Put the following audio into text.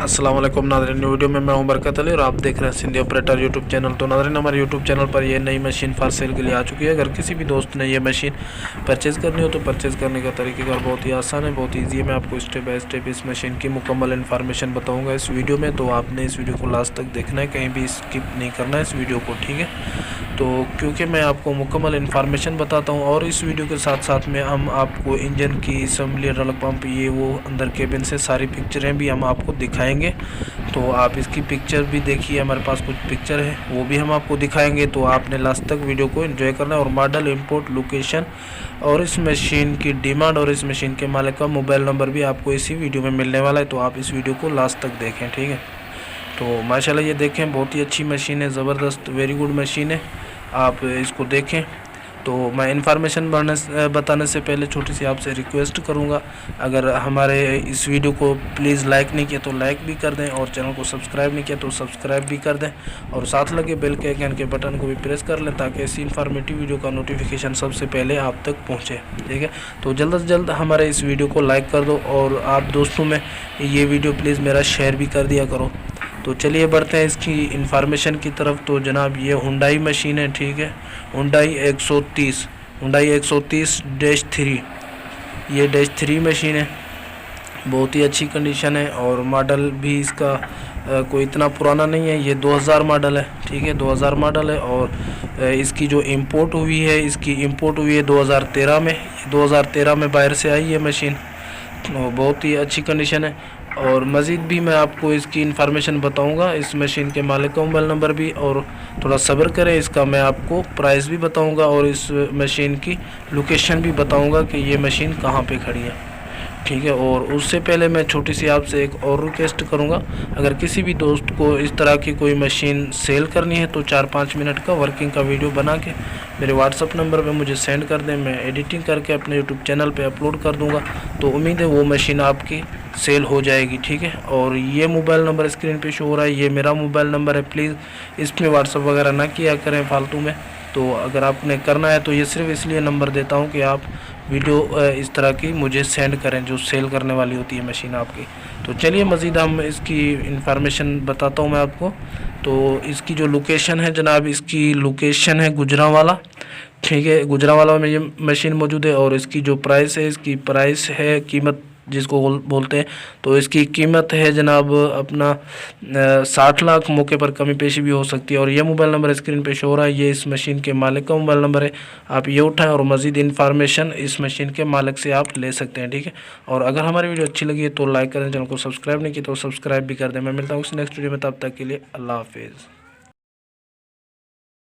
अस्सलाम वालेकुम नाज़रीन, वीडियो में मैं हूं बरकत अली और आप देख रहे हैं सिंधी ऑपरेटर यूट्यूब चैनल। तो नाज़रीन, हमारे यूट्यूब चैनल पर ये नई मशीन फॉर सेल के लिए आ चुकी है। अगर किसी भी दोस्त ने ये मशीन परचेज़ करनी हो तो परचेज़ करने का तरीक़ेकार बहुत ही आसान है, बहुत ईजी है। मैं आपको स्टेप बाय स्टेप इस मशीन की मुकम्मल इन्फॉर्मेशन बताऊँगा इस वीडियो में, तो आपने इस वीडियो को लास्ट तक देखना है, कहीं भी स्किप नहीं करना है इस वीडियो को, ठीक है। तो क्योंकि मैं आपको मुकम्मल इन्फॉर्मेशन बताता हूँ और इस वीडियो के साथ साथ में हम आपको इंजन की असम्बली, रल पंप, ये वो अंदर केबिन से सारी पिक्चरें भी हम आपको दिखाएंगे। तो आप इसकी पिक्चर भी देखिए, हमारे पास कुछ पिक्चर है वो भी हम आपको दिखाएंगे। तो आपने लास्ट तक वीडियो को एंजॉय करना है और मॉडल, इंपोर्ट, लोकेशन और इस मशीन की डिमांड और इस मशीन के मालिक का मोबाइल नंबर भी आपको इसी वीडियो में मिलने वाला है। तो आप इस वीडियो को लास्ट तक देखें, ठीक है। तो माशाल्लाह ये देखें, बहुत ही अच्छी मशीन है, ज़बरदस्त, वेरी गुड मशीन है, आप इसको देखें। तो मैं इन्फॉर्मेशन बताने से पहले छोटी सी आपसे रिक्वेस्ट करूंगा, अगर हमारे इस वीडियो को प्लीज़ लाइक नहीं किया तो लाइक भी कर दें और चैनल को सब्सक्राइब नहीं किया तो सब्सक्राइब भी कर दें और साथ लगे बेल के आइकन के बटन को भी प्रेस कर लें ताकि ऐसी इन्फॉर्मेटिव वीडियो का नोटिफिकेशन सबसे पहले आप तक पहुँचे, ठीक है। तो जल्द से जल्द हमारे इस वीडियो को लाइक कर दो और आप दोस्तों में ये वीडियो प्लीज़ मेरा शेयर भी कर दिया करो। तो चलिए बढ़ते हैं इसकी इन्फॉर्मेशन की तरफ। तो जनाब ये हुंडई मशीन है, ठीक है, हुंडई 130-3, ये -3 मशीन है, बहुत ही अच्छी कंडीशन है और मॉडल भी इसका कोई इतना पुराना नहीं है, ये 2000 मॉडल है, ठीक है, 2000 मॉडल है। और इसकी जो इंपोर्ट हुई है, इसकी इंपोर्ट हुई है 2013 में, 2013 में बाहर से आई है मशीन, तो बहुत ही अच्छी कंडीशन है। और मज़ीद भी मैं आपको इसकी इन्फॉर्मेशन बताऊंगा, इस मशीन के मालिक का मोबाइल नंबर भी, और थोड़ा सब्र करें, इसका मैं आपको प्राइस भी बताऊंगा और इस मशीन की लोकेशन भी बताऊंगा कि ये मशीन कहाँ पे खड़ी है, ठीक है। और उससे पहले मैं छोटी सी आपसे एक और रिक्वेस्ट करूंगा, अगर किसी भी दोस्त को इस तरह की कोई मशीन सेल करनी है तो 4-5 मिनट का वर्किंग का वीडियो बना के मेरे व्हाट्सअप नंबर पे मुझे सेंड कर दें, मैं एडिटिंग करके अपने यूट्यूब चैनल पे अपलोड कर दूंगा। तो उम्मीद है वो मशीन आपकी सेल हो जाएगी, ठीक है। और ये मोबाइल नंबर स्क्रीन पे शो हो रहा है, ये मेरा मोबाइल नंबर है, प्लीज़ इसमें व्हाट्सअप वगैरह ना किया करें फालतू में। तो अगर आपने करना है तो ये सिर्फ इसलिए नंबर देता हूँ कि आप वीडियो इस तरह की मुझे सेंड करें जो सेल करने वाली होती है मशीन आपकी। तो चलिए मज़ीद हम इसकी इन्फॉर्मेशन बताता हूँ मैं आपको। तो इसकी जो लोकेशन है जनाब, इसकी लोकेशन है गुजरांवाला, ठीक है, गुजरांवाला में ये मशीन मौजूद है। और इसकी जो प्राइस है, इसकी प्राइस है, कीमत जिसको बोलते हैं, तो इसकी कीमत है जनाब अपना 60 लाख। मौके पर कमी पेशी भी हो सकती है। और ये मोबाइल नंबर स्क्रीन पे शो हो रहा है, ये इस मशीन के मालिक का मोबाइल नंबर है, आप ये उठाएं और मज़ीद इन्फॉर्मेशन इस मशीन के मालिक से आप ले सकते हैं, ठीक है। और अगर हमारी वीडियो अच्छी लगी है तो लाइक करें, चैनल को सब्सक्राइब नहीं किया तो सब्सक्राइब भी कर दें। मैं मिलता हूँ नेक्स्ट वीडियो में, तब तक के लिए अल्लाह हाफिज़।